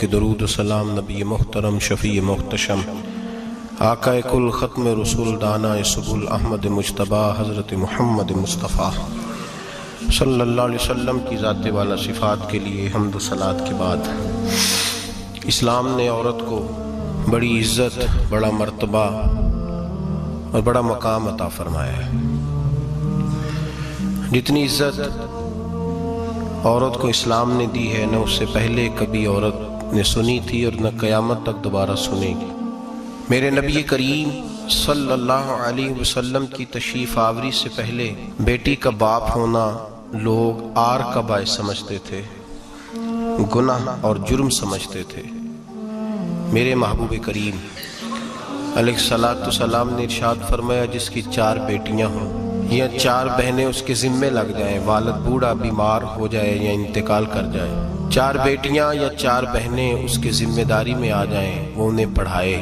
کہ درود و سلام نبی محترم شفیع محتشم آقا کل ختم رسول دانا سبل احمد مجتبی حضرت محمد مصطفیٰ صلی اللہ علیہ وسلم کی ذات والا صفات کے لیے حمد و صلات کے بعد، اسلام نے عورت کو بڑی عزت، بڑا مرتبہ اور بڑا مقام عطا فرمایا ہے۔ جتنی عزت عورت کو اسلام نے دی ہے، نہ اس سے پہلے کبھی عورت نے سنی تھی اور نہ قیامت تک دوبارہ سنے گی۔ میرے نبی کریم صلی اللہ علیہ وسلم کی تشریف آوری سے پہلے بیٹی کا باپ ہونا لوگ آر کا باعث سمجھتے تھے، گناہ اور جرم سمجھتے تھے۔ میرے محبوب کریم علیہ الصلوۃ والسلام نے ارشاد فرمایا، جس کی 4 بیٹیاں ہوں یا 4 بہنیں اس کے ذمے لگ جائیں، والد بوڑھا بیمار ہو جائے یا انتقال کر جائے، 4 بیٹیاں یا 4 بہنیں اس کے ذمہ داری میں آ جائیں، وہ انہیں پڑھائے،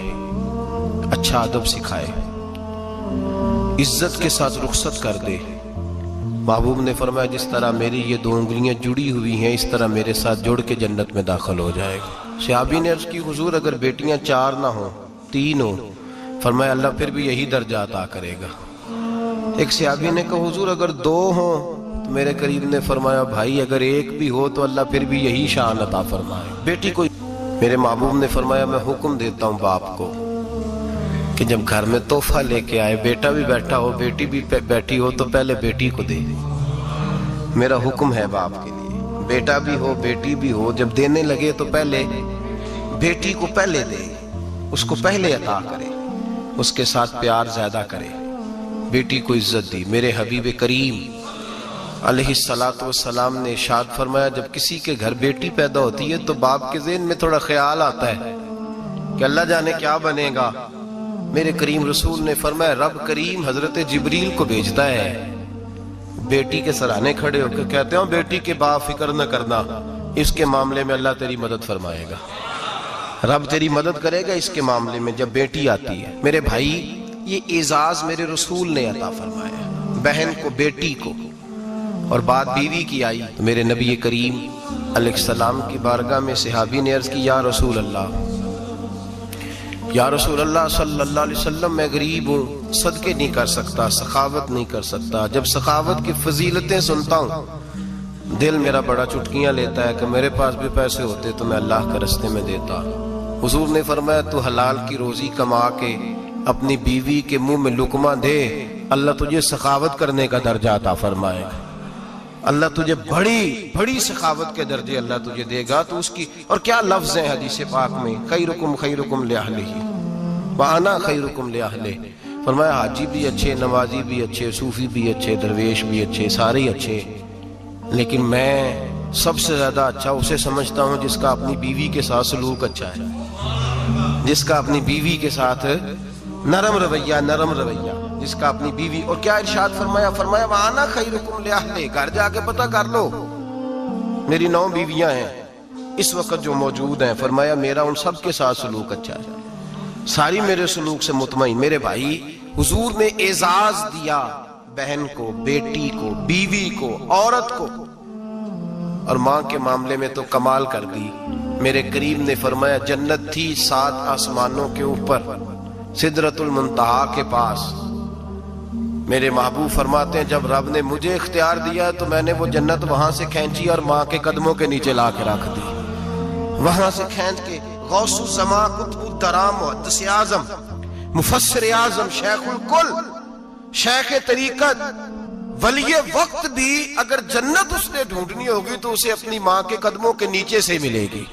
اچھا ادب سکھائے، عزت کے ساتھ رخصت کر دے۔ محبوب نے فرمایا، جس طرح میری یہ 2 انگلیاں جڑی ہوئی ہیں، اس طرح میرے ساتھ جڑ کے جنت میں داخل ہو جائے گا۔ صحابی نے عرض کی، حضور اگر بیٹیاں 4 نہ ہوں، 3 ہوں؟ فرمایا اللہ پھر بھی یہی درجہ عطا کرے گا۔ ایک صحابی نے کہا، حضور اگر 2 ہوں؟ تو میرے قریب نے فرمایا، بھائی اگر 1 بھی ہو تو اللہ پھر بھی یہی شان عطا فرمائے۔ بیٹی کو میرے محبوب نے فرمایا، میں حکم دیتا ہوں باپ کو کہ جب گھر میں تحفہ لے کے آئے، بیٹا بھی بیٹھا ہو بیٹی بھی بیٹھی ہو، تو پہلے بیٹی کو دے۔ میرا حکم ہے باپ کے لیے، بیٹا بھی ہو بیٹی بھی ہو، جب دینے لگے تو پہلے بیٹی کو پہلے دے، اس کو پہلے عطا کرے، اس کے ساتھ پیار زیادہ کرے، بیٹی کو عزت دی۔ میرے حبیب کریم علیہ الصلوۃ والسلام نے ارشاد فرمایا، جب کسی کے گھر بیٹی پیدا ہوتی ہے تو باپ کے ذہن میں تھوڑا خیال آتا ہے کہ اللہ جانے کیا بنے گا۔ میرے کریم رسول نے فرمایا، رب کریم حضرت جبریل کو بھیجتا ہے، بیٹی کے سرانے کھڑے ہو کے کہتے ہیں، بیٹی کے باپ فکر نہ کرنا، اس کے معاملے میں اللہ تیری مدد فرمائے گا، رب تیری مدد کرے گا اس کے معاملے میں جب بیٹی آتی ہے۔ میرے بھائی، یہ اعزاز میرے رسول نے عطا فرمایا، بہن کو، بیٹی کو، اور بات بیوی کی آئی تو میرے نبی کریم علیہ السلام کی بارگاہ میں صحابی نے عرض کی، یا رسول اللہ، یا رسول اللہ صلی اللہ علیہ وسلم، میں غریب ہوں، صدقے نہیں کر سکتا، سخاوت نہیں کر سکتا۔ جب سخاوت کی فضیلتیں سنتا ہوں دل میرا بڑا چٹکیاں لیتا ہے کہ میرے پاس بھی پیسے ہوتے تو میں اللہ کے راستے میں دیتا۔ حضور نے فرمایا، تو حلال کی روزی کما کے اپنی بیوی کے منہ میں لقمہ دے، اللہ تجھے سخاوت کرنے کا درجہ عطا فرمائے گا، اللہ تجھے بڑی سخاوت کے درجے اللہ تجھے دے گا۔ تو اس کی اور کیا لفظ ہیں حدیث پاک میں، خیرکم خیرکم لأہلہ وانا خیرکم لأہلہ۔ فرمایا حاجی بھی اچھے، نمازی بھی اچھے، صوفی بھی اچھے، درویش بھی اچھے، سارے اچھے، لیکن میں سب سے زیادہ اچھا اسے سمجھتا ہوں جس کا اپنی بیوی کے ساتھ سلوک اچھا ہے، جس کا اپنی بیوی کے ساتھ نرم رویہ، جس کا اپنی بیوی۔ اور کیا ارشاد فرمایا، فرمایا وَأَنَا خَيْرُكُمْ لِأَهْلِي۔ گھر جا کے پتہ کر لو، میری 9 بیویاں ہیں اس وقت جو موجود ہیں، فرمایا میرا ان سب کے ساتھ سلوک اچھا ہے، ساری میرے سلوک سے مطمئن۔ میرے بھائی، حضور نے اعزاز دیا بہن کو، بیٹی کو، بیوی کو، عورت کو، اور ماں کے معاملے میں تو کمال کر دی۔ میرے کریم نے فرمایا، جنت تھی 7 آسمانوں کے اوپر، سدرۃ المنتہا کے پاس۔ میرے محبوب فرماتے ہیں، جب رب نے مجھے اختیار دیا تو میں نے وہ جنت وہاں سے کھینچی اور ماں کے قدموں کے نیچے لا کے رکھ دی، وہاں سے کھینچ کے۔ غوث الزمان، قطب الدرام، محدث اعظم، مفسر اعظم، شیخ الکل، شیخ طریقت، ولی وقت بھی اگر جنت اس نے ڈھونڈنی ہوگی تو اسے اپنی ماں کے قدموں کے نیچے سے ملے گی۔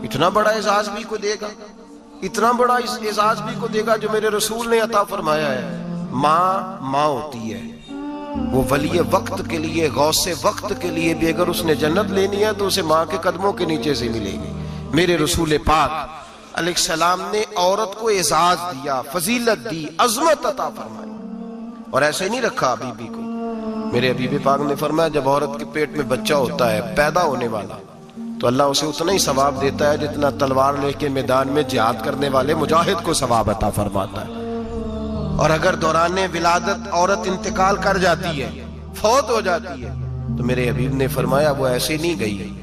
اتنا بڑا اعزاز بھی کو دے گا، اتنا بڑا اعزاز بھی کو دے گا جو میرے رسول نے عطا فرمایا ہے۔ ماں ہوتی ہے، وہ ولی وقت کے لیے، غوث وقت کے لیے بھی اگر اس نے جنت لینی ہے تو اسے ماں کے قدموں کے نیچے سے ملے گی۔ میرے رسول پاک علیہ السلام نے عورت کو اعزاز دیا، فضیلت دی، عظمت عطا فرمائی، اور ایسے نہیں رکھا بیوی کو۔ میرے حبیب پاک نے فرمایا، جب عورت کے پیٹ میں بچہ ہوتا ہے پیدا ہونے والا، تو اللہ اسے اتنا ہی ثواب دیتا ہے جتنا تلوار لے کے میدان میں جہاد کرنے والے مجاہد کو ثواب عطا فرماتا ہے۔ اور اگر دوران ولادت عورت انتقال کر جاتی ہے، فوت ہو جاتی ہے، تو میرے حبیب نے فرمایا وہ ایسے نہیں گئی،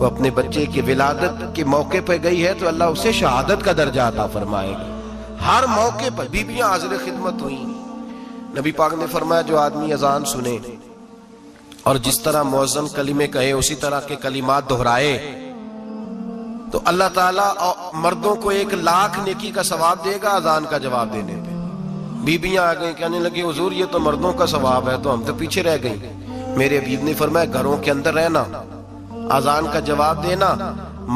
وہ اپنے بچے کی ولادت کے موقع پہ گئی ہے تو اللہ اسے شہادت کا درجہ عطا فرمائے گا. ہر موقع پر بیویاں حاضر خدمت ہوئیں. نبی پاک نے فرمایا جو آدمی اذان سنے اور جس طرح مؤذن کلمے کہے اسی طرح کے کلمات دہرائے تو اللہ تعالیٰ مردوں کو 1,00,000 نیکی کا ثواب دے گا اذان کا جواب دینے پہ. بیویاں آ گئیں کہنے لگی حضور یہ تو مردوں کا ثواب ہے تو ہم تو پیچھے رہ گئیں. میرے حبیب نے فرمایا گھروں کے اندر رہنا، اذان کا جواب دینا،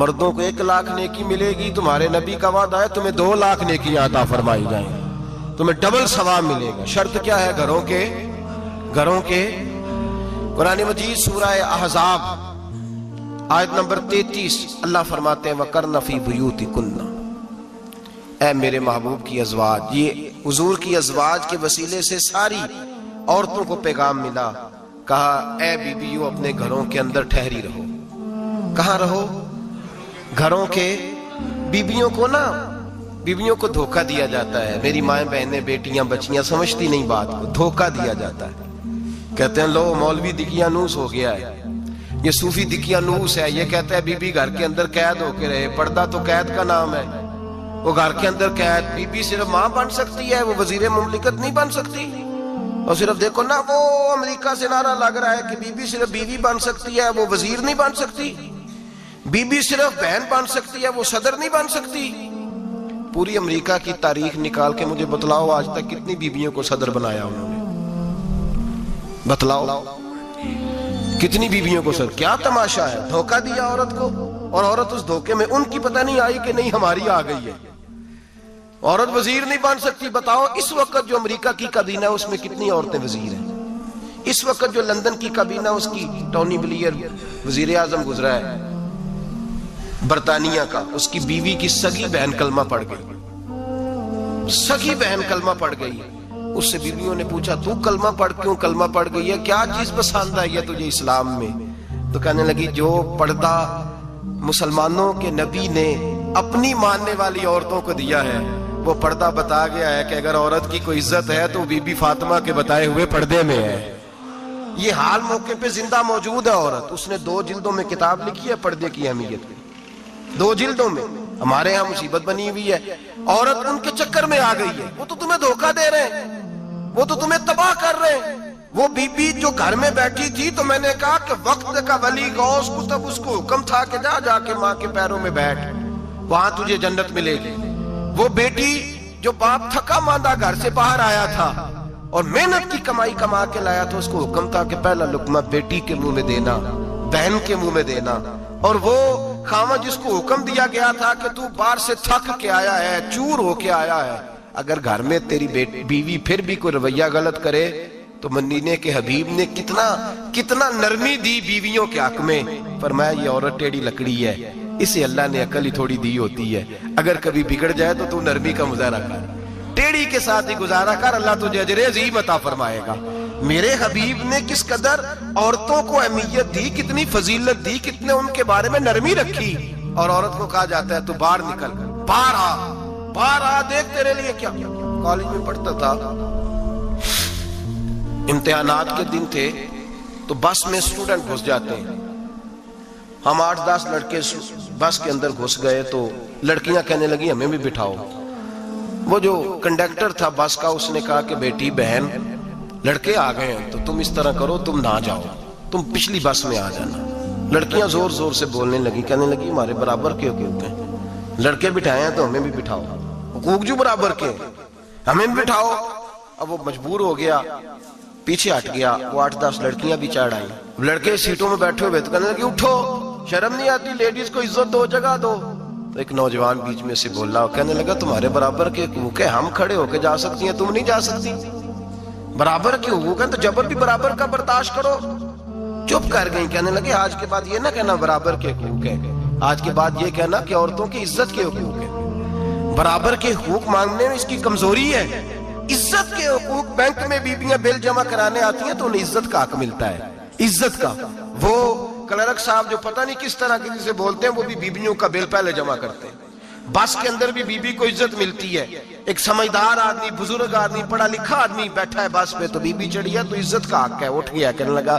مردوں کو 1,00,000 نیکی ملے گی. تمہارے نبی کا وعدہ ہے تمہیں 2,00,000 نیکی عطا فرمائی جائیں، تمہیں ڈبل ثواب ملے گا. شرط کیا ہے؟ گھروں کے قرآن مجید سورہ احزاب آیت نمبر 33 اللہ فرماتے ہیں وَقَرْنَ فِي بُيُوتِكُنَّ. اے میرے محبوب کی ازواج، یہ حضور کی ازواج کے وسیلے سے ساری عورتوں کو پیغام ملا. کہا اے بیویوں اپنے گھروں کے اندر ٹھہری رہو. کہاں رہو؟ گھروں کے. بیویوں کو دھوکہ دیا جاتا ہے. میری مائیں بہنیں بیٹیاں بچیاں سمجھتی نہیں بات کو، دھوکہ دیا جاتا ہے. کہتے ہیں لو مولوی دقیانوس ہو گیا ہے، یہ صوفی دقیانوس ہے، یہ کہتا ہے بی بی گھر کے اندر قید ہو کے رہے. پردہ تو قید کا نام ہے، وہ گھر کے اندر قید. بی بی صرف ماں بن سکتی ہے، وہ وزیر مملکت نہیں بن سکتی. اور صرف دیکھو نا وہ امریکہ سے نعرہ لگ رہا ہے کہ بی بی صرف بیوی بن سکتی ہے، وہ وزیر نہیں بن سکتی. بی بی صرف بہن بن سکتی ہے، وہ صدر نہیں بن سکتی. پوری امریکہ کی تاریخ نکال کے مجھے بتلاؤ آج تک کتنی بیویوں کو صدر بنایا انہوں نے؟ بتلاؤ کتنی بیویوں کو صدر. کیا تماشا ہے؟ دھوکہ دیا عورت کو، اور عورت اس دھوکے میں ان کی پتہ نہیں آئی کہ نہیں ہماری آ گئی ہے. عورت وزیر نہیں بن سکتی. بتاؤ اس وقت جو امریکہ کی کابینہ ہے اس میں کتنی عورتیں وزیر ہیں؟ اس وقت جو لندن کی کابینہ اس کی ٹونی بلیئر وزیر اعظم گزرا ہے برطانیہ کا، اس کی بیوی کی سگی بہن کلمہ پڑھ گئی. سگی بہن کلمہ پڑھ گئی. اس سے بیویوں نے پوچھا تو کلمہ پڑھ کیوں کلمہ پڑھ گئی ہے؟ کیا چیز پسند آئی ہے تجھے اسلام میں؟ تو کہنے لگی جو پردہ مسلمانوں کے نبی نے اپنی ماننے والی عورتوں کو دیا ہے وہ پردہ بتا گیا ہے کہ اگر عورت کی کوئی عزت ہے تو بی بی فاطمہ کے بتائے ہوئے پردے میں ہے. یہ حال موقع پہ زندہ موجود ہے عورت. اس نے 2 جلدوں میں کتاب لکھی ہے پردے کی اہمیت میں. 2 جلدوں میں. ہمارے ہاں مصیبت بنی ہوئی ہے، عورت ان کے چکر میں آ گئی ہے. وہ تو تمہیں دھوکہ دے رہے ہیں، وہ تو تمہیں تباہ کر رہے ہیں. وہ بی بی جو گھر میں بیٹھی تھی تو میں نے کہا کہ وقت کا ولی غوث کتب اس کو حکم تھا کہ جا کے ماں کے پیروں میں بیٹھ، وہاں تجھے جنت ملے گی. وہ بیٹی جو باپ تھکا ماندہ گھر سے باہر آیا تھا اور محنت کی کمائی کما کے لایا تھا، اس کو حکم تھا کہ پہلا لقمہ بیٹی کے منہ میں دینا، بہن کے منہ میں دینا. اور وہ خاوند جس کو حکم دیا گیا تھا کہ تو باہر سے تھک کے آیا ہے، چور ہو کے آیا ہے، اگر گھر میں تیری بیوی پھر بھی کوئی رویہ غلط کرے تو مدینے کے حبیب نے کتنا نرمی دی بیویوں کے حق میں. فرمایا یہ عورت ٹیڑھی لکڑی ہے، اسے اللہ نے عقل ہی تھوڑی دی ہوتی ہے، اگر کبھی بگڑ جائے تو نرمی کا مظاہرہ کر، ٹیڑھی کے ساتھ ہی گزارا کر، اللہ تجھے اجر عظیم عطا فرمائے گا. میرے حبیب نے کس قدر عورتوں کو اہمیت دی، کتنی فضیلت دی، کتنے ان کے بارے میں نرمی رکھی. اور عورت کو کہا جاتا ہے تو باہر نکل، باہر آ دیکھ تیرے لیے کیا. کالج میں پڑھتا تھا، امتحانات کے دن تھے تو بس میں اسٹوڈنٹ گھس جاتے ہیں. ہم 8-10 لڑکے بس کے اندر گھس گئے تو لڑکیاں کہنے لگی ہمیں بھی بٹھاؤ. وہ جو کنڈکٹر تھا بس کا اس نے کہا کہ بیٹی بہن لڑکے آ گئے ہیں تو تم اس طرح کرو، تم نہ جاؤ، تم پچھلی بس میں آ جانا. لڑکیاں زور زور سے بولنے لگی، کہنے لگی ہمارے برابر کے حقوق ہیں، لڑکے بٹھائے ہیں تو ہمیں بھی بٹھاؤ، حقوق جو برابر کے ہمیں بھی بٹھاؤ. اب وہ مجبور ہو گیا، پیچھے ہٹ گیا. وہ 8-10 لڑکیاں بھی چڑھ آئیں. لڑکے سیٹوں میں بیٹھے ہوئے تو کہنے لگی اٹھو، شرم نہیں آتی، لیڈیز کو عزت دو، جگہ دو. تو ایک نوجوان بیچ میں سے بولا، کہنے لگا تمہارے برابر کے حقوق ہیں، ہم کھڑے ہو کے جا سکتی ہیں، تم نہیں جا سکتی. برابر کے حقوق ہیں تو جبر بھی برابر کا برداشت کرو. چپ کر گئی. کہنے لگے آج کے بعد یہ نہ کہنا برابر کے حقوق ہیں، آج کے بعد یہ کہنا کہ عورتوں کی عزت کے حقوق ہیں. برابر کے حقوق مانگنے میں اس کی کمزوری ہے. عزت کے حقوق، بینک میں بیویاں بل جمع کرانے آتی ہیں تو انہیں عزت کا حق ملتا ہے، عزت کا. وہ کلرک صاحب جو پتہ نہیں کس طرح کسی سے بولتے ہیں وہ بھی بیویوں کا بل پہلے جمع کرتے ہیں. بس کے اندر بھی بیوی کو عزت ملتی ہے. ایک سمجھدار آدمی، بزرگ آدمی، پڑھا لکھا آدمی بیٹھا ہے بس پہ تو بیوی چڑھی ہے تو عزت کا حق ہے. اٹھ گیا، کہنے لگا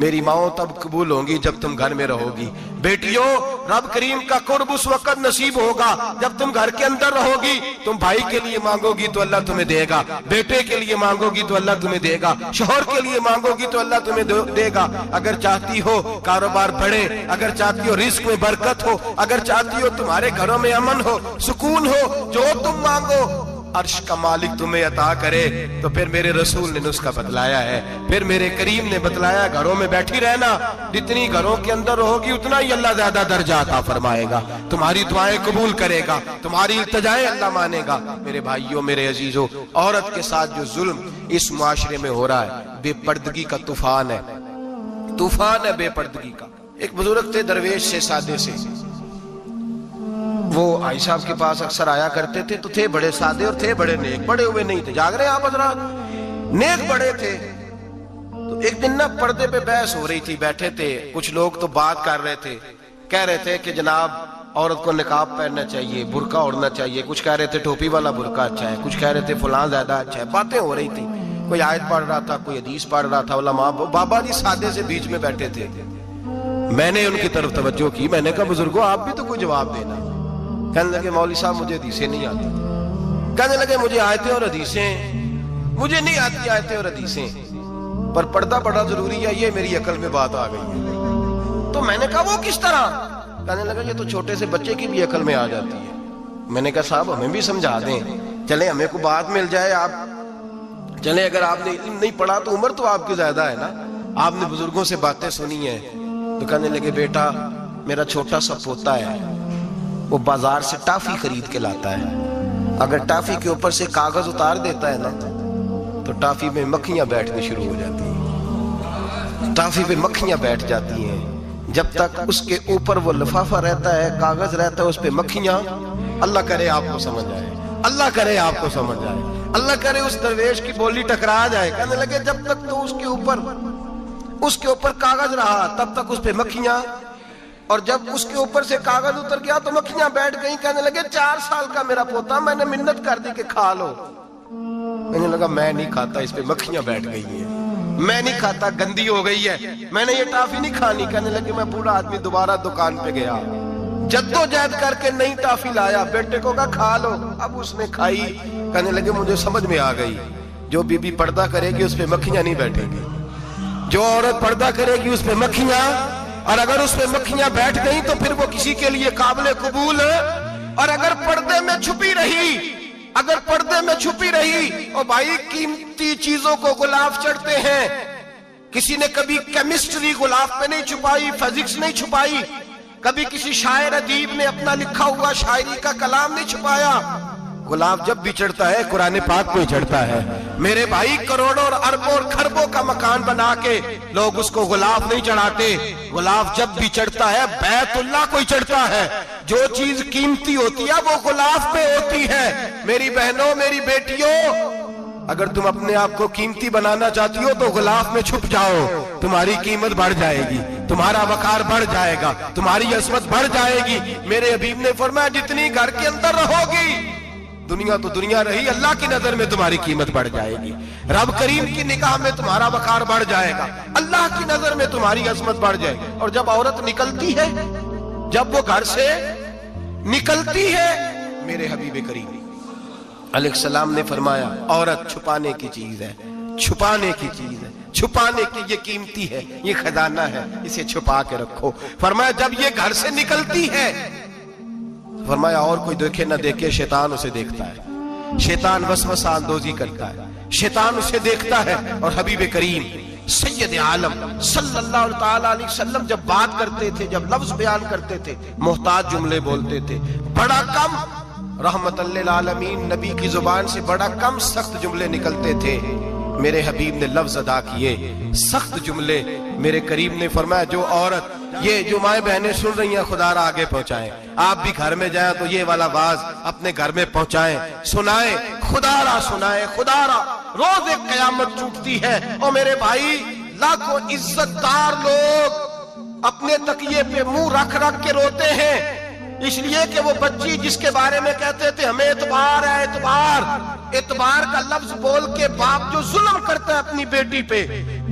میری ماؤں تب قبول ہوں گی جب تم گھر میں رہو گی۔ بیٹیوں، رب کریم کا قرب اس وقت نصیب ہوگا جب تم گھر کے اندر رہو گی۔ تم بھائی کے لیے مانگو گی تو اللہ تمہیں دے گا، بیٹے کے لیے مانگو گی تو اللہ تمہیں دے گا، شوہر کے لیے مانگو گی تو اللہ تمہیں دے گا۔ اگر چاہتی ہو کاروبار بڑھے، اگر چاہتی ہو رزق میں برکت ہو، اگر چاہتی ہو تمہارے گھروں میں امن ہو، سکون ہو، جو تم مانگو عرش کا مالک تمہیں عطا کرے۔ تو پھر میرے رسول نے نسخہ بتلایا ہے، پھر میرے کریم نے بتلایا، گھروں میں بیٹھی رہنا، جتنی گھروں کے اندر رہوگی اتنا ہی اللہ زیادہ درجہ عطا فرمائے گا، تمہاری دعائیں قبول کرے گا، تمہاری التجائیں اللہ مانے گا۔ میرے بھائیوں، میرے عزیزوں، عورت کے ساتھ جو ظلم اس معاشرے میں ہو رہا ہے، بے پردگی کا طوفان ہے، طوفان ہے بے پردگی کا۔ ایک بزرگ تھے درویش سے، سادے سے، وہ آئی صاحب کے پاس اکثر آیا کرتے تھے، تو تھے بڑے سادے اور تھے بڑے نیک، بڑے ہوئے نہیں تھے، جاگ رہے ہیں آپ حضرات، نیک بڑے تھے۔ تو ایک دن نا پردے پہ بحث ہو رہی تھی، بیٹھے تھے کچھ لوگ تو بات کر رہے تھے، کہہ رہے تھے کہ جناب عورت کو نقاب پہننا چاہیے، برقع اوڑھنا چاہیے، کچھ کہہ رہے تھے ٹوپی والا برقع اچھا ہے، کچھ کہہ رہے تھے فلاں زیادہ اچھا ہے، باتیں ہو رہی تھی، کوئی آیت پڑھ رہا تھا، کوئی حدیث پڑھ رہا تھا، علماء بابا جی سادے سے بیچ میں بیٹھے تھے۔ میں نے ان کی طرف توجہ کی، میں نے کہا بزرگوں آپ بھی تو کوئی جواب دینا۔ کہنے لگے مولوی صاحب مجھے حدیثیں نہیں آتی، کہنے لگے مجھے آیتیں اور حدیثیں مجھے نہیں آتی، آیتیں اور حدیثیں، پر پردہ بڑا ضروری ہے، یہ میری عقل میں بات آ گئی ہے۔ تو میں نے کہا وہ کس طرح؟ کہنے لگا یہ تو چھوٹے سے بچے کی بھی عقل میں آ جاتی ہے۔ میں نے کہا صاحب ہمیں بھی سمجھا دیں، چلیں ہمیں کو بات مل جائے، آپ چلیں، اگر آپ نے علم نہیں پڑھا تو عمر تو آپ کی زیادہ ہے نا، آپ نے بزرگوں سے باتیں سنی ہیں۔ تو کہنے لگے بیٹا میرا چھوٹا سا پوتا ہے، وہ بازار سے ٹافی خرید کے لاتا ہے، اگر ٹافی کے اوپر سے کاغذ اتار دیتا ہے نا تو ٹافی میں مکھیاں بیٹھنے شروع ہو جاتی ہیں، ٹافی پہ مکھیاں بیٹھ جاتی ہیں، جب تک اس کے اوپر وہ لفافہ رہتا ہے، کاغذ رہتا ہے، اس پہ مکھیاں، اللہ کرے آپ کو سمجھ آئے، اللہ کرے آپ کو سمجھ آئے، اللہ کرے اس درویش کی بولی ٹکرا جائے۔ کہنے لگے جب تک تو اس کے اوپر کاغذ رہا تب تک اس پہ مکھیاں، اور جب اس کے اوپر سے کاغذ اتر گیا تو مکھیاں بیٹھ گئیں۔ کہنے لگے 4 سال کا میرا پوتا، میں نے منت کر دی کہ کھا لو، کہنے لگا میں نہیں کھاتا، اس پہ مکھیاں بیٹھ گئی ہیں، میں نہیں کھاتا، گندی ہو گئی ہے، میں نے یہ ٹافی نہیں کھانی۔ کہنے لگے میں بوڑھا آدمی دوبارہ دکان پہ گیا، جدوجہد کر کے نئی ٹافی لایا، بیٹے کو کہا کھا لو، اب اس نے کھائی۔ کہنے لگے مجھے سمجھ میں آ گئی، جو بی بی پردہ کرے گی اس پہ مکھیاں نہیں بیٹھیں گی، جو عورت پردہ کرے گی اس پہ مکھیاں، اور اگر اس پہ مکھیاں بیٹھ گئیں تو پھر وہ کسی کے لیے قابل قبول ہے۔ اور اگر پردے میں چھپی رہی اور بھائی قیمتی چیزوں کو غلاف چڑھتے ہیں، کسی نے کبھی کیمسٹری غلاف پہ نہیں چھپائی، فزکس نہیں چھپائی، کبھی کسی شاعر ادیب نے اپنا لکھا ہوا شاعری کا کلام نہیں چھپایا، غلاف جب بھی چڑھتا ہے قرآن پاک کو ہی چڑھتا ہے۔ میرے بھائی کروڑوں اور اربوں اور خربوں کا مکان بنا کے لوگ اس کو غلاف نہیں چڑھاتے، غلاف جب بھی چڑھتا ہے بیت اللہ کو ہی چڑھتا ہے۔ جو چیز قیمتی ہوتی ہے وہ غلاف پہ ہوتی ہے۔ میری بہنوں، میری بیٹیوں، اگر تم اپنے آپ کو قیمتی بنانا چاہتی ہو تو غلاف میں چھپ جاؤ، تمہاری قیمت بڑھ جائے گی، تمہارا وقار بڑھ جائے گا، تمہاری عظمت بڑھ جائے گی۔ میرے حبیب نے فرمایا جتنی گھر کے اندر رہو گی، دنیا تو دنیا رہی، اللہ کی نظر میں تمہاری قیمت بڑھ جائے گی، رب کریم کی نگاہ میں تمہارا وقار بڑھ جائے گا، اللہ کی نظر میں تمہاری عظمت بڑھ جائے گی۔ اور جب عورت نکلتی ہے، جب وہ گھر سے نکلتی ہے، میرے حبیب کریم علیہ السلام نے فرمایا عورت چھپانے کی چیز ہے، چھپانے کی چیز ہے، چھپانے کی، یہ قیمتی ہے، یہ خزانہ ہے، اسے چھپا کے رکھو۔ فرمایا جب یہ گھر سے نکلتی ہے، فرمایا اور کوئی دیکھے نہ دیکھے، شیطان اسے دیکھتا ہے، شیطان وسوسہ اندوزی کرتا ہے، شیطان اسے دیکھتا ہے۔ اور حبیب کریم سید عالم صلی اللہ تعالی علیہ وسلم جب بات کرتے تھے، جب لفظ بیان کرتے تھے، محتاج جملے بولتے تھے، بڑا کم، رحمت للعالمین نبی کی زبان سے بڑا کم سخت جملے نکلتے تھے۔ میرے حبیب نے لفظ ادا کیے، سخت جملے۔ میرے کریم نے فرمایا جو عورت، یہ جو مائیں بہنیں سن رہی ہیں خدا را آگے پہنچائیں، آپ بھی گھر میں جائیں تو یہ والا باز اپنے گھر میں پہنچائیں، سنائیں، خدا را سنائیں، خدا را۔ روز ایک قیامت ٹوٹتی ہے، اور میرے بھائی لاکھوں عزت دار لوگ اپنے تکیے پہ منہ رکھ رکھ کے روتے ہیں، اس لیے کہ وہ بچی جس کے بارے میں کہتے تھے ہمیں اعتبار ہے، اعتبار کا لفظ بول کے باپ جو ظلم کرتا ہے اپنی بیٹی پہ،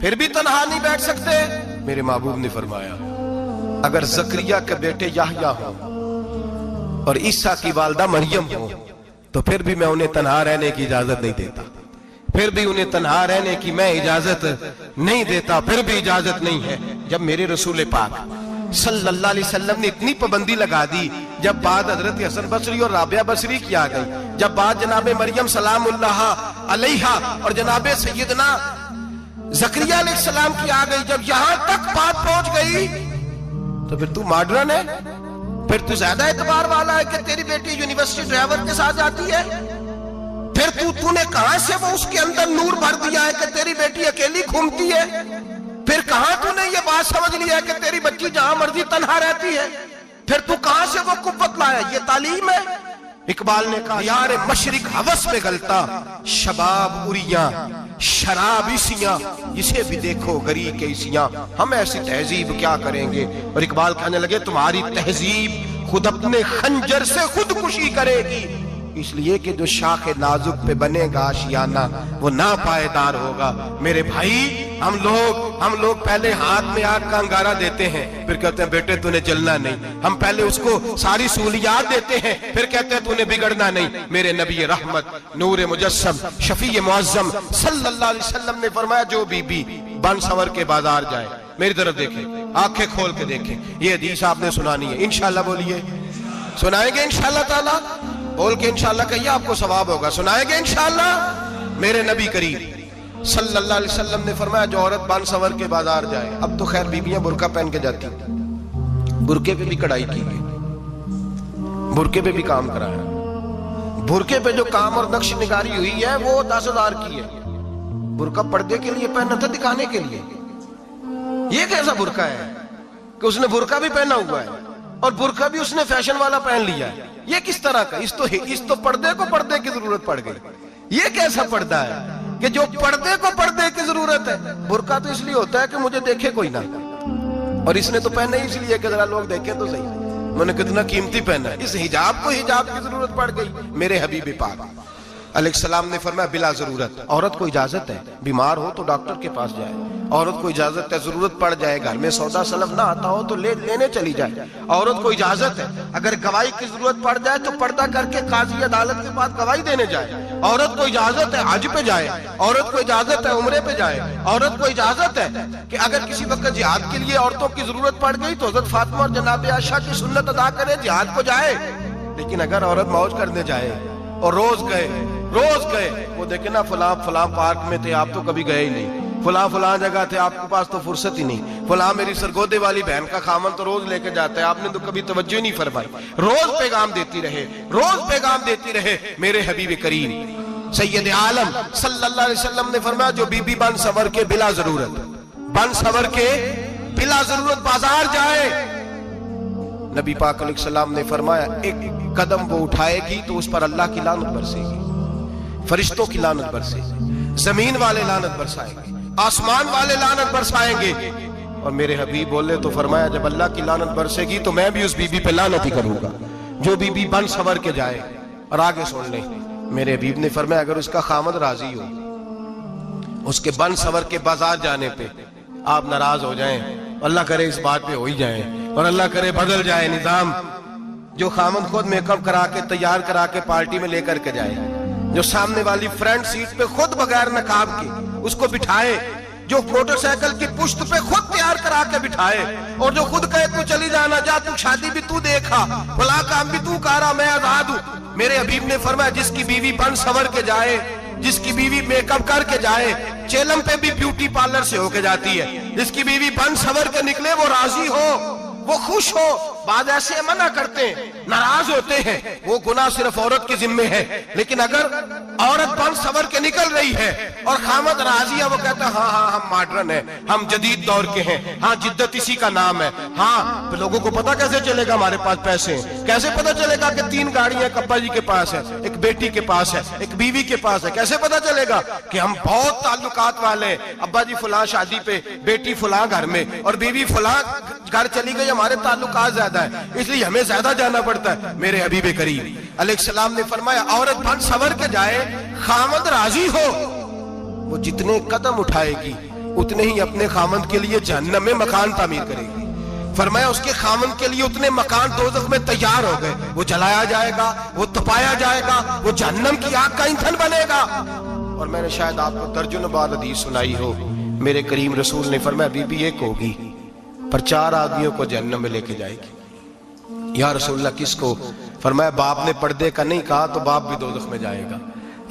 پھر بھی تنہا نہیں بیٹھ سکتے؟ میرے محبوب نے فرمایا اگر زکریا کے بیٹے یحییٰ ہوں اور عیسیٰ کی والدہ مریم ہوں تو پھر بھی میں انہیں تنہا رہنے کی اجازت نہیں دیتا، پھر بھی انہیں تنہا رہنے کی میں اجازت نہیں دیتا، پھر بھی اجازت نہیں ہے۔ جب میرے رسول پاک صلی اللہ علیہ وسلم نے اتنی پابندی لگا دی، جب بات حضرت حسن بصری اور رابعہ بصری کی آ گئی، جب بات جناب مریم سلام اللہ علیہا اور جناب سیدنا زکریا علیہ السلام کی آ گئی، جب یہاں تک بات پہنچ گئی تو پھر تو ماڈرن ہے، پھر تو زیادہ اعتبار والا ہے کہ تیری بیٹی یونیورسٹی ڈرائیور کے ساتھ جاتی ہے، پھر تو نے کہاں سے وہ اس کے اندر نور بھر دیا ہے کہ تیری بیٹی اکیلی گھومتی ہے، پھر کہاں تو نے یہ بات سمجھ لیا ہے کہ تیری بچی جہاں مرضی تنہا رہتی ہے، پھر تو کہاں سے وہ قوت لایا؟ یہ تعلیم ہے۔ اقبال نے کہا یار مشرق ہوس میں گلتا شباب اریاں شراب اسیاں، اسے بھی دیکھو گری کے اسیاں، ہم ایسی تہذیب کیا کریں گے؟ اور اقبال کہنے لگے تمہاری تہذیب خود اپنے خنجر سے خودکشی کرے گی، اس لیے کہ جو شاخ نازک پہ بنے گا آشیانہ وہ ناپائیدار ہوگا۔ میرے بھائی ہم لوگ پہلے ہاتھ میں آگ کا انگارہ دیتے ہیں، پھر کہتے ہیں بیٹے تو نے جلنا نہیں، ہم پہلے اس کو ساری سہولیات دیتے ہیں، پھر کہتے ہیں تو نے بگڑنا نہیں۔ میرے نبی رحمت نور مجسم شفیع معظم صلی اللہ علیہ وسلم نے فرمایا جو بی بی بن سور کے بازار جائے، میری طرف دیکھیں، آنکھیں کھول کے دیکھیں، یہ حدیث آپ نے سنانی ہے، انشاءاللہ بولیے، سنائیں گے انشاءاللہ تعالیٰ، بول کے انشاءاللہ کہیے آپ کو ثواب ہوگا، سنائیں گے انشاءاللہ۔ میرے نبی کریم صلی اللہ علیہ وسلم نے فرمایا جو عورت بان سور کے بازار جائے، اب تو خیر بیویاں برقع پہن کے جاتی، برقعے پہ بھی کڑھائی کی گئی، برقعے پہ بھی کام کرایا، برقعے پہ جو کام اور نقش نگاری ہوئی ہے وہ 10,000 کی ہے، برقع پردے کے لیے پہنا تھا، دکھانے کے لیے۔ یہ کیسا برقع ہے کہ اس نے برقع بھی پہنا ہوا ہے اور برقع بھی اس نے فیشن والا پہن لیا ہے؟ یہ کس طرح کا؟ اس تو پردے کو پردے کی ضرورت پڑ گئی۔ یہ کیسا پردہ ہے کہ جو پردے کو پردے کی ضرورت ہے؟ برقع تو اس لیے ہوتا ہے کہ مجھے دیکھے کوئی نہ، اور اس نے تو پہنا ہی اس لیے کہ ذرا لوگ دیکھیں تو صحیح، انہوں نے کتنا قیمتی پہنا ہے۔ اس حجاب کو حجاب کی ضرورت پڑ گئی۔ میرے حبیب پاک علیہ السلام نے فرمایا بلا ضرورت، عورت کو اجازت ہے بیمار ہو تو ڈاکٹر کے پاس جائے، عورت کو اجازت ہے ضرورت پڑ جائے گھر میں سودا سلف نہ آتا ہو تو لینے چلی جائے، عورت کو اجازت ہے اگر گواہی کی ضرورت پڑ جائے تو پردہ کر کے قاضی عدالت کے پاس گواہی دینے جائے، عورت کو اجازت ہے حج پہ جائے، عورت کو اجازت ہے عمرے پہ جائے، عورت کو اجازت ہے کہ اگر کسی وقت جہاد کے لیے عورتوں کی ضرورت پڑ گئی تو حضرت فاطمہ اور جناب عائشہ کی سنت ادا کرے جہاد کو جائے۔ لیکن اگر عورت موج کرنے جائے اور روز گئے وہ دیکھیں نا فلاں پارک میں تھے آپ تو کبھی گئے ہی نہیں، فلاں جگہ تھے آپ کے پاس تو فرصت ہی نہیں، فلاں میری سرگودے والی بہن کا خامن تو روز لے کے جاتا ہے آپ نے تو کبھی توجہ نہیں فرمائی، روز پیغام دیتی رہے۔ میرے حبیب کریم سید عالم صلی اللہ علیہ وسلم نے فرمایا جو بی بی بن سور کے بلا ضرورت بازار جائے، نبی پاک علیہ السلام نے فرمایا ایک قدم وہ اٹھائے گی تو اس پر اللہ کی لعنت برسے گی، فرشتوں کی لعنت برسے گی، زمین والے لعنت برسائیں گے، آسمان والے لعنت برسائیں گے۔ اور میرے حبیب بولے تو فرمایا جب اللہ کی لعنت برسے گی تو میں بھی اس بی بی پہ لعنت ہی کروں گا جو بی بی بن سور کے جائے۔ اور آگے سن لیں، میرے حبیب نے فرمایا اگر اس کا خامد راضی ہو اس کے بن سور کے بازار جانے پہ، آپ ناراض ہو جائیں، اللہ کرے اس بات پہ ہو ہی جائیں اور اللہ کرے بدل جائے نظام، جو خامد خود میک اپ کرا کے تیار کرا کے پارٹی میں لے کر کے جائے، جو سامنے والی فرنٹ سیٹ پہ خود بغیر نقاب کے اس کو بٹھائے، جو موٹر سائیکل کی پشت پہ خود تیار کرا کے بٹھائے، اور جو خود کہے تو چلی جانا جا، تو شادی بھی تو دیکھا، فلاں کام بھی تو کرا، میں آزاد ہوں۔ میرے حبیب نے فرمایا جس کی بیوی بن سور کے جائے، جس کی بیوی میک اپ کر کے جائے، چیلم پہ بھی بیوٹی پارلر سے ہو کے جاتی ہے، جس کی بیوی بن سور کے نکلے وہ راضی ہو، وہ خوش ہو۔ بعض ایسے منع کرتے ہیں، ناراض ہوتے ہیں، وہ گناہ صرف عورت کے ذمے ہے، لیکن اگر عورت بن سور کے نکل رہی ہے اور خامد راضی ہے، وہ کہتا ہے ہاں ہم ماڈرن ہیں، ہم جدید دور کے ہیں، ہاں جدت اسی کا نام ہے، ہاں لوگوں کو پتہ کیسے چلے گا ہمارے پاس پیسے ہیں، کیسے پتہ چلے گا کہ 3 گاڑیاں ایک ابا جی کے پاس ہے، ایک بیٹی کے پاس ہے، ایک بیوی کے پاس ہے، کیسے پتہ چلے گا کہ ہم بہت تعلقات والے ہیں، ابا جی فلاں شادی پہ، بیٹی فلاں گھر میں اور بیوی فلاں گھر چلی گئی، ہمارے تعلقات زیادہ ہیں اس لیے ہمیں زیادہ جانا پڑتا ہے۔ میرے حبیب کریم علیہ السلام نے فرمایا عورت بن سور کے جائے، خامد راضی ہو، وہ جتنے قدم اٹھائے گی اتنے ہی اپنے خامند کے لیے جہنم میں مکان تعمیر کرے گی۔ فرمایا اس کے خامند کے لیے اتنے مکان دوزخ میں تیار ہو گئے، وہ جلایا جائے گا، وہ تپایا جائے گا، وہ جہنم کی آگ کا ایندھن بنے گا۔ اور میں نے شاید آپ کو درجن بار حدیث سنائی ہو، میرے کریم رسول نے فرمایا بی بی ایک ہوگی پر 4 آدمیوں کو جہنم میں لے کے جائے گی۔ یا رسول اللہ کس کو؟ فرمایا باپ نے پردے کا نہیں کہا تو باپ بھی دوزخ میں جائے گا،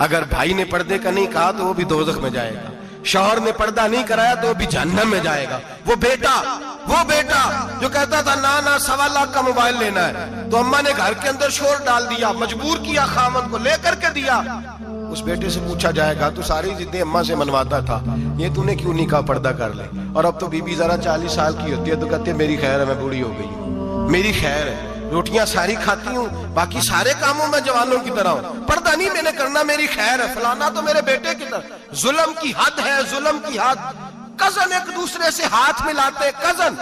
اگر بھائی نے پردے کا نہیں کہا تو وہ بھی دوزخ میں جائے گا، شوہر نے پردہ نہیں کرایا تو وہ بھی جہنم میں جائے گا۔ وہ بیٹا جو کہتا تھا نا 1.25 لاکھ کا موبائل لینا ہے، تو اماں نے گھر کے اندر شور ڈال دیا، مجبور کیا خامن کو، لے کر کے دیا۔ اس بیٹے سے پوچھا جائے گا تو ساری ضدیں اماں سے منواتا تھا، یہ تو نے کیوں نہیں کہا پردہ کر لے؟ اور اب تو بی بی ذرا 40 سال کی ہوتی ہے تو کہتے ہیں میری خیر ہے، میں بوڑھی ہو گئی ہوں، میری خیر ہے، روٹیاں ساری کھاتی ہوں، باقی سارے کاموں میں جوانوں کی طرح ہوں، پردہ نہیں میں نے کرنا، میری خیر ہے، فلانا تو میرے بیٹے کی طرح۔ ظلم کی حد ہے، ظلم کی حد۔ کزن ایک دوسرے سے ہاتھ ملاتے، کزن،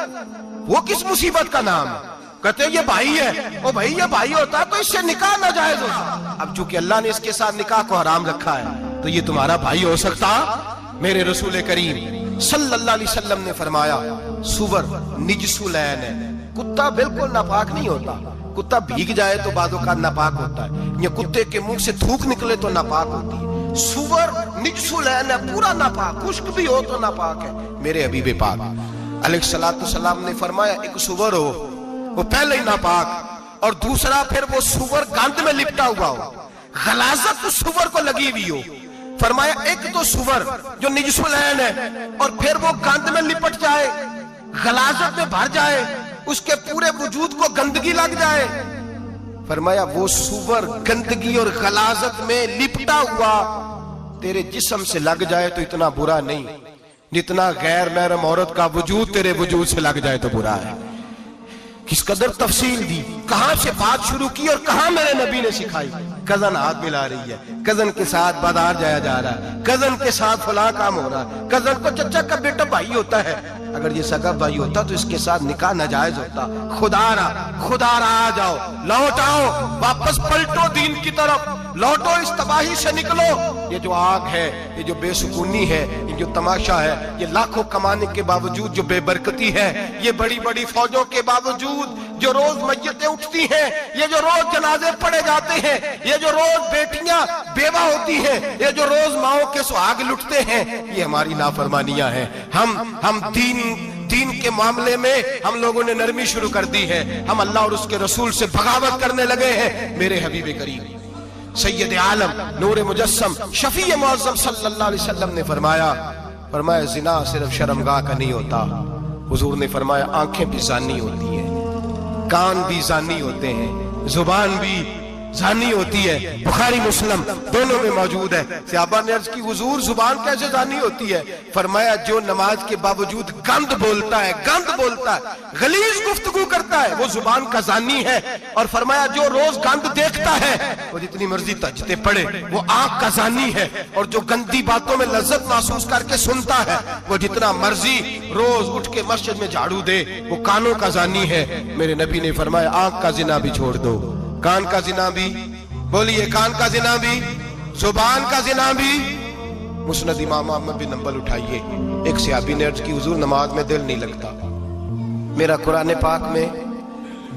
وہ کس مصیبت کا نام ہے؟ کہتے ہیں یہ بھائی ہے، وہ بھائی یہ بھائی ہوتا تو اس سے نکاح ناجائز ہوتا، اب چونکہ اللہ نے اس کے ساتھ نکاح کو حرام رکھا ہے تو یہ تمہارا بھائی ہو سکتا؟ میرے رسول کریم صلی اللہ علیہ وسلم نے فرمایا سور نجس العین ہے، کتا بالکل ناپاک نہیں ہوتا، کتا بھیگ جائے تو بعد اوقات ناپاک ہوتا ہے، یا کتے کے منہ سے تھوک نکلے تو ناپاک ہوتی ہے، سور نجس العین ہے، پورا ناپاک، خشک بھی ہو تو ناپاک ہے۔ میرے حبیب پاک علیہ الصلوۃ والسلام نے فرمایا ایک سور ہو وہ پہلے ہی ناپاک، اور دوسرا پھر وہ سور گند میں لپٹا ہوا ہو، غلاظت اس سور کو لگی ہوئی ہو۔ فرمایا ایک تو سور جو نجس العین ہے اور پھر وہ گند میں لپٹ جائے، غلاظت میں بھر جائے، اس کے پورے وجود کو گندگی لگ جائے۔ فرمایا وہ سور گندگی اور غلاظت میں لپٹا ہوا تیرے جسم سے لگ جائے تو اتنا برا نہیں جتنا غیر محرم عورت کا وجود تیرے وجود سے لگ جائے تو برا ہے۔ کس قدر تفصیل دی، کہاں سے بات شروع کی اور کہاں میرے نبی نے سکھائی۔ کزن ہاتھ ملا رہی ہے، کزن کے ساتھ بازار جایا جا رہا ہے، کزن کے ساتھ فلاں کام ہو رہا ہے، کزن کو چچا کا بیٹا بھائی ہوتا ہے، اگر یہ سگا بھائی ہوتا تو اس کے ساتھ نکاح ناجائز ہوتا۔ خدا را آ جاؤ، لوٹ آؤ، واپس پلٹو دین کی طرف، لوٹو اس تباہی سے نکلو۔ یہ جو آگ ہے، یہ جو بے سکونی ہے، یہ جو تماشا ہے، یہ لاکھوں کمانے کے باوجود جو بے برکتی ہے، یہ بڑی بڑی فوجوں کے باوجود جو روز میتیں اٹھتی ہیں، یہ جو روز جنازے پڑے جاتے ہیں، یہ جو روز بیٹیاں بیوہ ہوتی ہیں، یہ جو روز ماؤں کے سہاگ لٹتے ہیں، یہ ہماری نافرمانیاں ہیں۔ ہم دین کے معاملے میں ہم لوگوں نے نرمی شروع کر دی ہے، ہم اللہ اور اس کے رسول سے بغاوت کرنے لگے ہیں۔ میرے حبیب کریم سید عالم نور مجسم شفیع معظم صلی اللہ علیہ وسلم نے فرمایا زنا صرف شرمگاہ کا نہیں ہوتا، حضور نے فرمایا آنکھیں بھی زانی ہوتی ہیں، کان بھی زانی ہوتے ہیں، زبان بھی زانی ہوتی ہے، بخاری مسلم دونوں میں موجود ہے۔ صحابہ نے عرض کی حضور زبان کیسے زانی ہوتی ہے؟ فرمایا جو نماز کے باوجود گند بولتا ہے، غلیظ گفتگو کرتا ہے، وہ زبان کا زانی ہے۔ اور فرمایا جو روز گند دیکھتا ہے وہ جتنی مرضی تہجدیں پڑھے وہ آنکھ کا زانی ہے، اور جو گندی باتوں میں لذت محسوس کر کے سنتا ہے وہ جتنا مرضی روز اٹھ کے مسجد میں جھاڑو دے وہ کانوں کا زانی ہے۔ میرے نبی نے فرمایا آنکھ کا زنا بھی چھوڑ دو، کان کا زنا بھی، بولیے کان کا زنا بھی، زبان کا زنا بھی۔ مسند امام احمد بن حنبل اٹھائیے، ایک صحابی نے عرض کی حضور نماز میں دل نہیں لگتا، میرا قرآن پاک میں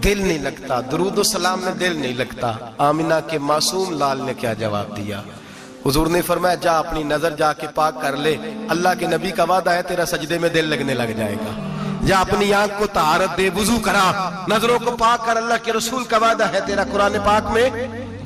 دل نہیں لگتا، درود و سلام میں دل نہیں لگتا۔ آمینہ کے معصوم لال نے کیا جواب دیا؟ حضور نے فرمایا جا اپنی نظر جا کے پاک کر لے، اللہ کے نبی کا وعدہ ہے تیرا سجدے میں دل لگنے لگ جائے گا۔ جا اپنی آنکھ کو طہارت دے، وضو کرا، نظروں کو پاک کر، اللہ کے رسول کا وعدہ ہے تیرا قرآن پاک میں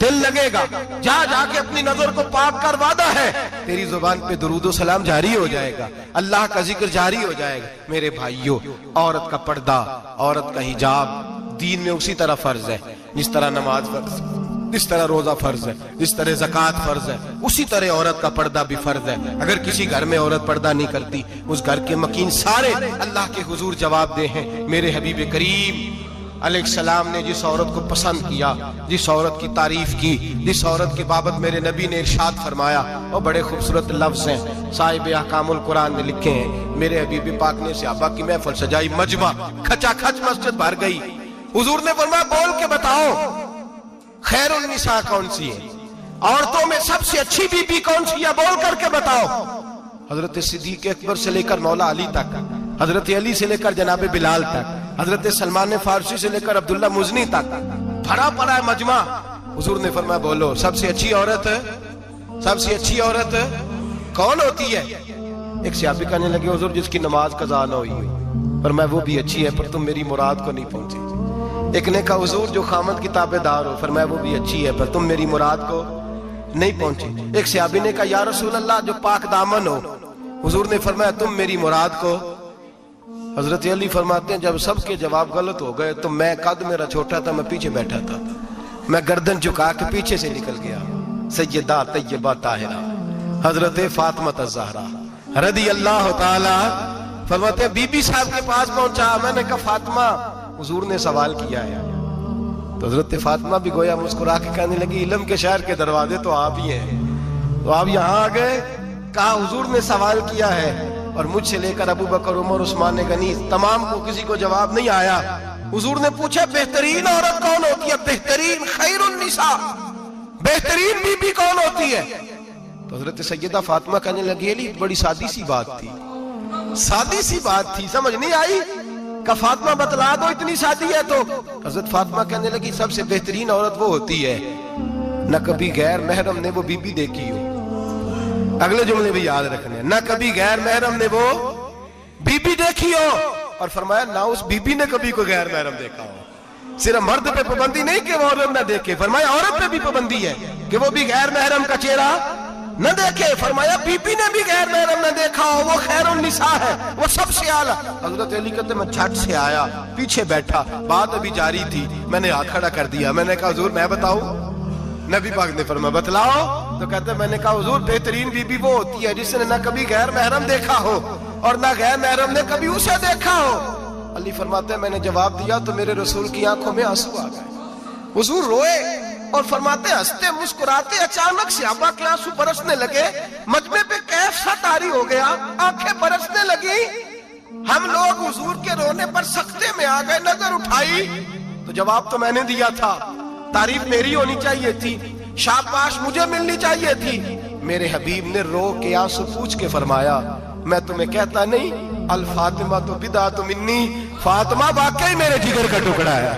دل لگے گا۔ جا کے اپنی نظر کو پاک کر، وعدہ ہے تیری زبان پہ درود و سلام جاری ہو جائے گا، اللہ کا ذکر جاری ہو جائے گا۔ میرے بھائیوں، عورت کا پردہ، عورت کا حجاب دین میں اسی طرح فرض ہے جس طرح نماز فرض ہے، جس طرح روزہ فرض ہے، جس طرح زکوٰۃ فرض ہے، اسی طرح عورت کا پردہ بھی فرض ہے۔ اگر کسی گھر میں عورت پردہ نہیں کرتی اس گھر کے مکین سارے اللہ کے حضور جواب دے ہیں۔ میرے حبیب کریم علیہ السلام نے جس عورت کو پسند کیا، جس عورت کی تعریف کی، جس عورت کے بابت میرے نبی نے ارشاد فرمایا، وہ بڑے خوبصورت لفظ ہیں، صاحب احکام القرآن نے لکھے ہیں۔ میرے حبیب پاک نے صحابہ کی محفل سجائی، مجمع کھچا کھچ مسجد بھر گئی۔ حضور نے فرمایا بول کے بتاؤ خیر النساء کون سی ہے، عورتوں میں سب سے اچھی بی بی کون سی ہے، بول کر کے بتاؤ۔ حضرت صدیق اکبر سے لے کر مولا علی تک، حضرت علی سے لے کر جناب بلال تک، حضرت سلمان فارسی سے لے کر عبداللہ مزنی تک بھرا پڑا ہے مجمع۔ حضور نے فرمایا بولو سب سے اچھی عورت، سب سے اچھی عورت کون ہوتی ہے؟ ایک صحابی کہنے لگے حضور جس کی نماز قضا نہ ہوئی، فرمایا وہ بھی اچھی ہے پر تم میری مراد کو نہیں پہنچے۔ ایک نے کہا حضور جو خامد کی تابع دار ہو، فرمایا وہ بھی اچھی ہے پر تم میری مراد کو نہیں پہنچے۔ ایک صحابی نے کہا یا رسول اللہ جو پاک دامن ہو، حضور نے فرمایا تم میری مراد کو۔ حضرت علی فرماتے ہیں جب سب کے جواب غلط ہو گئے تو میں قد میرا چھوٹا تھا، میں پیچھے بیٹھا تھا، میں گردن جھکا کے پیچھے سے نکل گیا۔ سیدہ طیبہ طاہرہ حضرت فاطمہ الزہرا رضی اللہ تعالی، فرماتے ہیں بی بی صاحب کے پاس پہنچا، میں نے کہا فاطمہ حضور نے سوال کیا ہے۔ تو حضرت فاطمہ بھی گویا مسکرا کے کہنے لگی علم کے شہر کے دروازے تو آپ ہی ہیں، تو آپ یہاں آ گئے؟ کہا حضور نے سوال کیا ہے اور مجھ سے لے کر ابو بکر عمر عثمان غنی تمام کو کسی کو جواب نہیں آیا۔ حضور نے پوچھا بہترین عورت کون ہوتی ہے؟ بہترین خیر النساء، بہترین بی بی کون ہوتی ہے؟ تو حضرت سیدہ فاطمہ کہنے لگی علی بڑی سادی سی بات تھی، سادی سی بات تھی، سمجھ نہیں آئی؟ کہ فاطمہ بتلا دو اتنی سادی ہے تو۔ حضرت فاطمہ کہنے لگی سب سے بہترین عورت وہ ہوتی ہے نہ کبھی غیر محرم نے وہ بی بی دیکھی ہو۔ اگلے جملے بھی یاد رکھنے، نہ کبھی غیر محرم نے وہ بی بی دیکھی ہو، اور فرمایا نہ اس بی بی نے کبھی کوئی غیر محرم دیکھا ہو۔ صرف مرد پہ پابندی نہیں کہ وہ عورت نہ دیکھے، فرمایا عورت پہ بھی پابندی ہے کہ وہ بھی غیر محرم کا چہرہ نہ دیکھے۔ فرمایا بی بی نے بھی غیر محرم نہ دیکھا ہو، وہ خیر النساء ہے، وہ سب سے اعلیٰ۔ حضرت علی کہتے میں جھٹ سے آیا، پیچھے بیٹھا، بات ابھی جاری تھی، میں نے ہاتھ کھڑا کر دیا، میں نے کہا حضور میں بتاؤں؟ نبی پاک نے فرمایا بتلاؤ۔ تو کہتے میں نے کہا حضور بہترین بی بی وہ ہوتی ہے جس نے نہ کبھی غیر محرم دیکھا ہو اور نہ غیر محرم نے کبھی اسے دیکھا ہو۔ علی فرماتے ہیں میں نے جواب دیا تو میرے رسول کی آنکھوں میں آنسو آ گئے، حضور روئے اور فرماتے ہیں ہنستے مسکراتے اچانک صحابہ کے آنسو برسنے لگے، مجمع پہ کیف سا طاری ہو گیا، آنکھیں برسنے لگی۔ ہم لوگ حضور کے رونے پر سکتے میں آ گئے، نظر اٹھائی تو جواب تو میں نے دیا تھا، تعریف میری ہونی چاہیے تھی، شاباش مجھے ملنی چاہیے تھی۔ میرے حبیب نے رو کے آنسو پوچھ کے فرمایا میں تمہیں کہتا نہیں الفاطمہ تو بدعۃ منی، فاطمہ واقعی میرے جگر کا ٹکڑا ہے،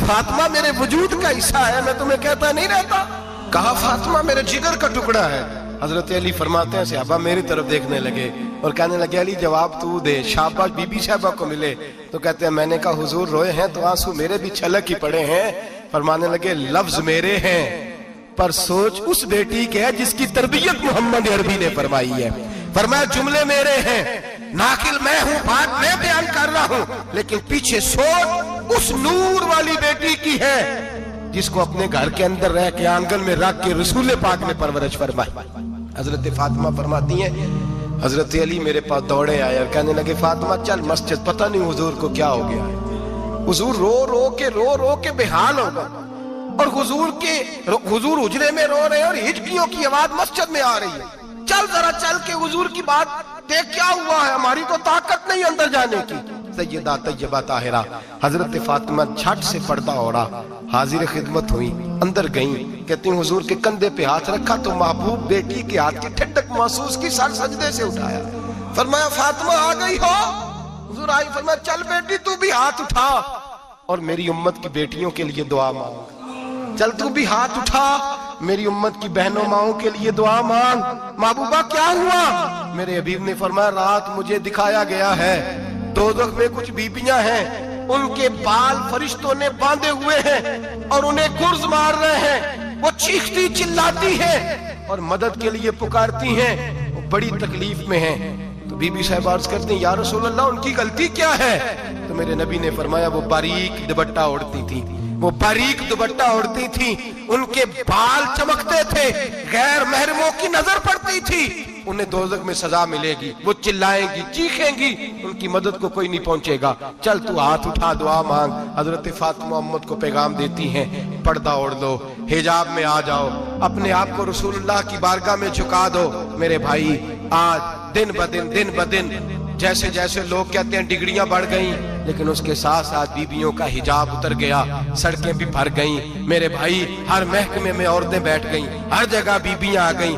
فاطمہ میرے وجود کا حصہ ہے، میں تمہیں کہتا نہیں رہتا؟ کہا فاطمہ میرے جگر کا ٹکڑا ہے۔ حضرت علی فرماتے ہیں صحابہ میری طرف دیکھنے لگے اور کہنے لگے علی جواب تو دے، شاباش بی بی صاحبہ کو ملے۔ تو کہتے ہیں میں نے کہا حضور روئے ہیں تو آنسو میرے بھی چھلک ہی پڑے ہیں۔ فرمانے لگے لفظ میرے ہیں پر سوچ اس بیٹی کے ہے جس کی تربیت محمد عربی نے فرمائی ہے۔ فرمایا جملے میرے ہیں، ناقل میں ہوں، بات میں بیان کر رہا ہوں، لیکن پیچھے سوچ اس نور والی بیٹی کی ہے جس کو اپنے گھر کے اندر رہ کے آنگن میں رکھ کے رسول پاک نے پرورش فرمائی۔ حضرت فاطمہ فرماتی ہیں حضرت علی میرے پاس دوڑے آئے اور کہنے لگے فاطمہ چل مسجد، پتہ نہیں حضور کو کیا ہو گیا ہے۔ حضور رو رو کے بحال ہو گئے اور حضور حجرے میں رو رہے ہیں اور ہچکیوں کی آواز مسجد میں آ رہی ہے۔ چل ذرا چل کے حضور کی بات دیکھ کیا ہوا ہے، ہماری تو طاقت نہیں اندر جانے کی۔ سیدہ طیبہ طاہرہ حضرت فاطمہ جھٹ سے پردہ اوڑا، حاضر خدمت ہوئی، اندر گئیں، کہتی ہیں حضور کے کندھے پہ ہاتھ رکھا تو محبوب بیٹی کے ہاتھ کی ٹھنڈک محسوس کی، سر سجدے سے اٹھایا، فرمایا فاطمہ آ گئی ہو؟ حضور آئی، فرمایا چل بیٹی تو بھی ہاتھ اٹھا اور میری امت کی بیٹیوں کے لیے دعا مانگ، چل تو بھی ہاتھ اٹھا میری امت کی بہنوں ماؤں کے لیے دعا مانگ۔ محبوبہ کیا ہوا؟ میرے حبیب نے فرمایا رات مجھے دکھایا گیا ہے دوزخ میں کچھ بیبیاں ہیں، ان کے بال فرشتوں نے باندھے ہوئے ہیں اور انہیں گرز مار رہے ہیں، وہ چیختی چلاتی ہیں اور مدد کے لیے پکارتی ہیں، وہ بڑی تکلیف میں ہیں۔ تو بی بی صاحب عرض کرتے ہیں یا رسول اللہ ان کی غلطی کیا ہے؟ تو میرے نبی نے فرمایا وہ باریک دوپٹہ اوڑھتی تھی، وہ باریک دوپٹہ اوڑھتی تھی، ان کے بال چمکتے تھے، غیر محرموں کی نظر پڑتی تھی، انہیں دوزخ میں سزا ملے گی، وہ چلائیں گی چیخیں گی، ان کی مدد کو کوئی نہیں پہنچے گا، چل تو ہاتھ اٹھا دعا مانگ۔ حضرت فاطمہ امت کو پیغام دیتی ہیں پردہ اوڑھ دو، حجاب میں آ جاؤ، اپنے آپ کو رسول اللہ کی بارگاہ میں جھکا دو۔ میرے بھائی آج دن بدن جیسے جیسے لوگ کہتے ہیں ڈگریاں بڑھ گئیں، لیکن اس کے ساتھ ساتھ بیویوں کا حجاب اتر گیا، سڑکیں بھی بھر گئیں۔ میرے بھائی ہر محکمے میں عورتیں بیٹھ گئیں، ہر جگہ بیویاں آ گئیں،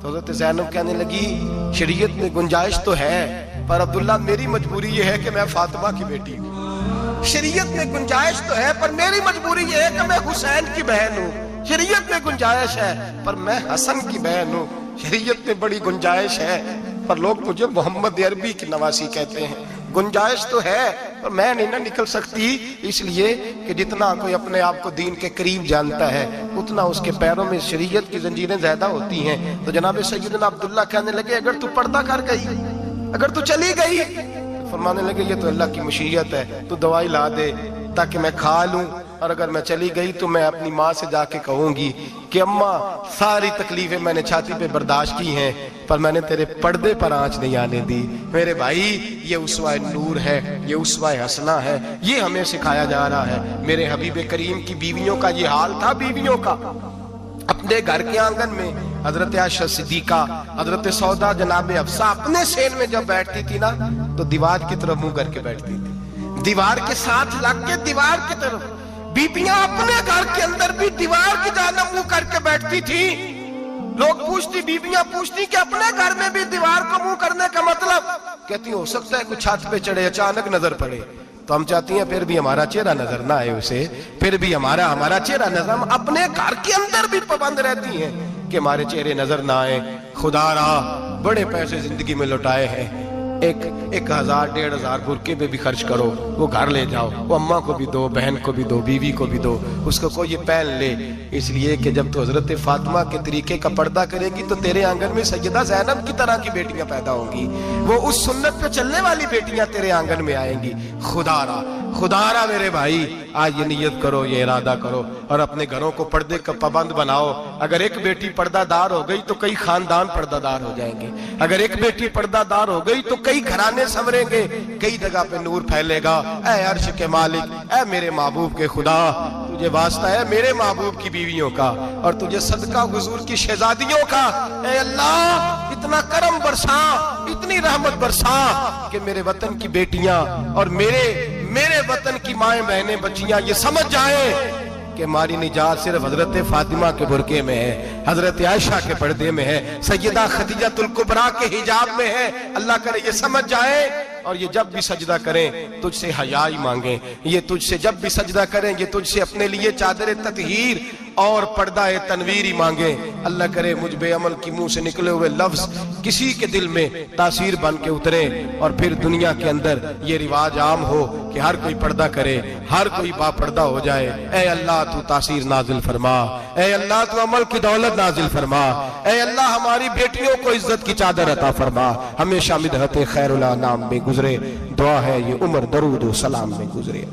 تو حضرت زینب کہنے لگی شریعت میں گنجائش تو ہے پر عبداللہ میری مجبوری یہ ہے کہ میں فاطمہ کی بیٹی ہوں۔ شریعت میں گنجائش تو ہے پر میری مجبوری یہ ہے کہ میں حسین کی بہن ہوں۔ شریعت میں گنجائش ہے پر میں حسن کی بہن ہوں۔ شریعت میں بڑی گنجائش ہے پر لوگ مجھے محمد عربی کی نواسی کہتے ہیں۔ گنجائش تو ہے پر میں نہیں نہ نکل سکتی، اس لیے کہ جتنا کوئی اپنے آپ کو دین کے قریب جانتا ہے اتنا اس کے پیروں میں شریعت کی زنجیریں زیادہ ہوتی ہیں۔ تو جناب سیدنا عبداللہ کہنے لگے اگر تو پردہ کر گئی، اگر تو چلی گئی، فرمانے لگے یہ تو اللہ کی مشیت ہے، تو دوائی لا دے تاکہ میں کھا لوں، اور اگر میں چلی گئی تو میں اپنی ماں سے جا کے کہوں گی کہ اماں ساری تکلیفیں میں نے چھاتی پہ برداشت کی ہیں پر میں نے تیرے پردے پر آنچ نہیں آنے دی۔ میرے بھائی یہ اسوہ نور ہے، یہ اسوہ حسنہ ہے، یہ ہمیں سکھایا جا رہا ہے۔ میرے حبیب کریم کی بیویوں کا یہ حال تھا، بیویوں کا اپنے گھر کے آنگن میں حضرت عائشہ صدیقہ، حضرت سودا جناب حفصہ اپنے سین میں جب بیٹھتی تھی نا تو دیوار کی طرف منہ کر کے بیٹھتی تھی، دیوار کے ساتھ لگ کے دیوار کی طرف۔ بیبیاں اپنے گھر کے اندر بھی دیوار کی جانب منہ کر کے بیٹھتی تھی۔ لوگ پوچھتی، بیبیاں پوچھتی کہ اپنے گھر میں بھی دیوار کو منہ کرنے کا مطلب؟ کہتی ہو سکتا ہے کوئی چھت پہ چڑھے اچانک نظر پڑے تو ہم چاہتی ہیں پھر بھی ہمارا چہرہ نظر نہ آئے اسے، پھر بھی ہمارا چہرہ نظر، ہم اپنے گھر کے اندر بھی پابند رہتی ہیں کہ ہمارے چہرے نظر نہ آئے۔ خدا را بڑے پیسے زندگی میں لوٹائے ہیں، 1000 1500 برقعے پہ بھی خرچ کرو، وہ گھر لے جاؤ، وہ اماں کو بھی دو، بہن کو بھی دو، بیوی کو بھی دو، اس کو کوئی یہ پہن لے، اس لیے کہ جب تو حضرت فاطمہ کے طریقے کا پردہ کرے گی تو تیرے آنگن میں سیدہ زینب کی طرح کی بیٹیاں پیدا ہوں گی، وہ اس سنت پہ چلنے والی بیٹیاں تیرے آنگن میں آئیں گی۔ خدا را میرے بھائی آج یہ نیت کرو، یہ ارادہ کرو اور اپنے گھروں کو پردے کا پابند بناؤ۔ اگر ایک بیٹی پردہ دار ہو گئی تو کئی خاندان پردہ دار ہو جائیں گے، اگر ایک بیٹی پردہ دار ہو گئی تو کئی گھرانے سنوریں گے، کئی جگہ پہ نور پھیلے گا۔ اے عرش کے مالک، اے میرے محبوب کے خدا، تجھے واسطہ ہے میرے محبوب کی بیویوں کا اور تجھے صدقہ حضور کی شہزادیوں کا۔ اے اللہ اتنا کرم برسا، اتنی رحمت برسا کہ میرے وطن کی بیٹیاں اور میرے وطن کی مائیں بہنیں بچیاں یہ سمجھ جائیں کہ ہماری نجات صرف حضرت فاطمہ کے برقعے میں ہے، حضرت عائشہ کے پردے میں ہے، سیدہ خدیجہ الکبریٰ کے حجاب میں ہے۔ اللہ کرے یہ سمجھ جائیں اور یہ جب بھی سجدہ کریں تجھ سے حیائی مانگیں، یہ تجھ سے جب بھی سجدہ کریں یہ تجھ سے اپنے لیے چادر تطہیر اور پردہ تنویری مانگیں۔ اللہ کرے مجھ بے عمل کی منہ سے نکلے ہوئے لفظ کسی کے دل میں تاثیر بن کے اتریں اور پھر دنیا کے اندر یہ رواج عام ہو کہ ہر کوئی پردہ کرے، ہر کوئی با پردہ ہو جائے۔ اے اللہ تو تاثیر نازل فرما، اے اللہ تو عمل کی دولت نازل فرما، اے اللہ ہماری بیٹیوں کو عزت کی چادر عطا فرما، ہمیشہ مدحت خیر الانام میں گزرے۔ دعا ہے یہ عمر درود و سلام میں گزرے۔